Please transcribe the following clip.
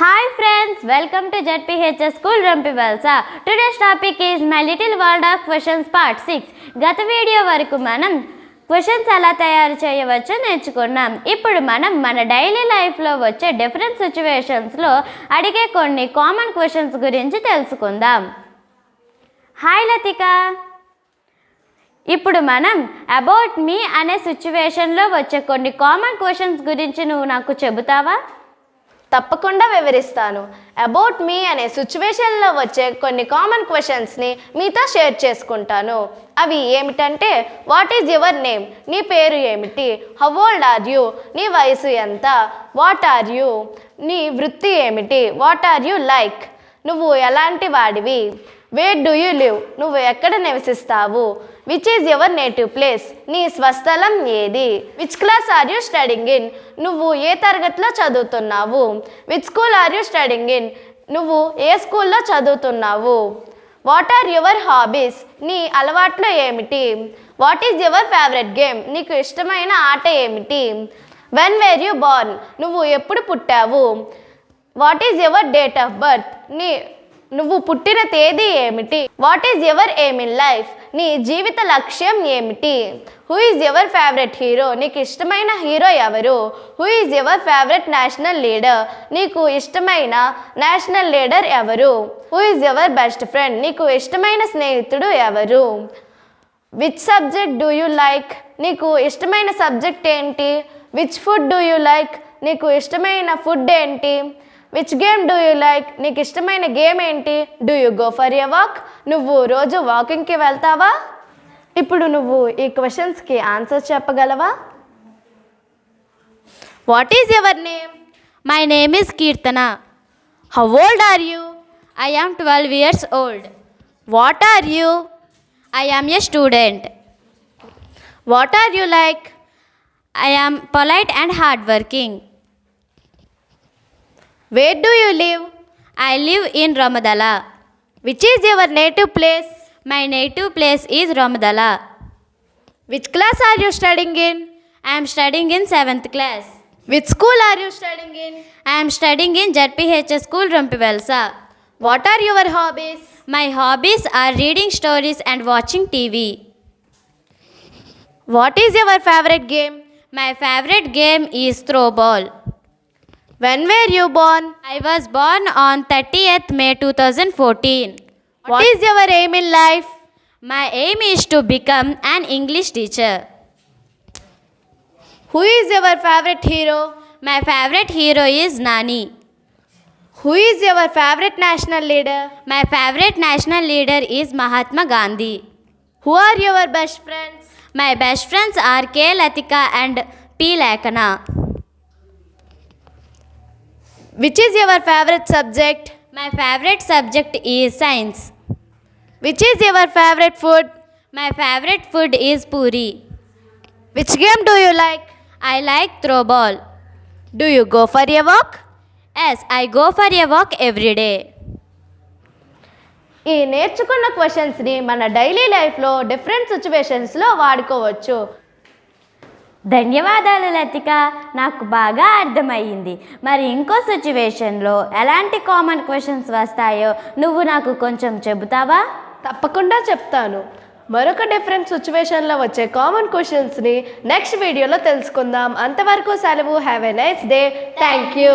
Hi friends, welcome to ZPHS School Rampivalsa. Today's topic is My Little World of Questions Part 6. గత video వరకు మనం questions ఎలా తయారు చేయవచ్చో నేర్చుకున్నాం. ఇప్పుడు మనం మన డైలీ లైఫ్లో వచ్చే డిఫరెంట్ సిచ్యువేషన్స్లో అడిగే కొన్ని కామన్ క్వశ్చన్స్ గురించి తెలుసుకుందాం. హాయ్ లతిక, ఇప్పుడు మనం అబౌట్ మీ అనే సిచ్యువేషన్లో వచ్చే కొన్ని కామన్ క్వశ్చన్స్ గురించి నువ్వు నాకు చెబుతావా? తప్పకుండా వివరిస్తాను. అబౌట్ మీ అనే సిచ్యువేషన్లో వచ్చే కొన్ని కామన్ క్వశ్చన్స్ని మీతో షేర్ చేసుకుంటాను. అవి ఏమిటంటే, వాట్ ఈజ్ యువర్ నేమ్? నీ పేరు ఏమిటి? How old are you? నీ వయసు ఎంత? What are you? నీ వృత్తి ఏమిటి? What are you like? నువ్వు ఎలాంటి వాడివి? Where do you live? నువ్వు ఎక్కడ నివసిస్తావు? Which is your native place? నీ స్వస్థలం ఏది? Which class are you studying in? నువ్వు ఏ తరగతిలో చదువుతున్నావు? Which school are you studying in? నువ్వు ఏ స్కూల్లో చదువుతున్నావు? What are your hobbies? నీ అలవాట్లు ఏమిటి? What is your favourite game? నీకు ఇష్టమైన ఆట ఏమిటి? When were you Born? నువ్వు ఎప్పుడు పుట్టావు? What is your date of birth? నువ్వు పుట్టిన తేదీ ఏమిటి? What is your aim in life? నీ జీవిత లక్ష్యం ఏమిటి? Who is your favourite hero? నీకు ఇష్టమైన హీరో ఎవరు? Who is your favourite national leader? నీకు ఇష్టమైన నేషనల్ లీడర్ ఎవరు? Who is your best friend? నీకు ఇష్టమైన స్నేహితుడు ఎవరు? Which subject do you like? నీకు ఇష్టమైన సబ్జెక్ట్ ఏంటి? Which food do you like? నీకు ఇష్టమైన ఫుడ్ ఏంటి? Which game do you like? నీకు ఇష్టమైన గేమ్ ఏంటి? Do you go for a walk? నువ్వు రోజు వాకింగ్కి వెళ్తావా? ఇప్పుడు నువ్వు ఈ క్వశ్చన్స్కి ఆన్సర్ చెప్పగలవా? What is your name? My name is Keerthana. How old are you? I am 12 years old. What are you? I am a student. What are you like? I am polite and hardworking. Where do you live? I live in Ramadala. Which is your native place? My native place is Ramadala. Which class are you studying in? I am studying in 7th class. Which school are you studying in? I am studying in ZPHS School Rampivalsa. What are your hobbies? My hobbies are reading stories and watching TV. What is your favourite game? My favorite game is throw ball. When were you born? I was born on 30th May 2014. What is your aim in life? My aim is to become an English teacher. Who is your favourite hero? My favorite hero is Nani. Who is your favourite national leader? My favorite national leader is Mahatma Gandhi. Who are your best friends? My best friends are K. Latika and P. Lakana. Which is your favourite subject? My favorite subject is science. Which is your favourite food? My favorite food is puri. Which game do you like? I like throw ball. Do you go for a walk? Yes, I go for a walk every day. ఈ నేర్చుకున్న క్వశ్చన్స్ని మన daily లైఫ్లో different సిచ్యువేషన్స్లో వాడుకోవచ్చు. ధన్యవాదాలు లతిక, నాకు బాగా అర్థమయ్యింది. మరి ఇంకో సిచ్యువేషన్లో ఎలాంటి కామన్ క్వశ్చన్స్ వస్తాయో నువ్వు నాకు కొంచెం చెబుతావా? తప్పకుండా చెప్తాను. మరొక డిఫరెంట్ సిచ్యువేషన్లో వచ్చే కామన్ క్వశ్చన్స్ని నెక్స్ట్ వీడియోలో తెలుసుకుందాం. అంతవరకు సెలవు. Have a nice day. Thank you.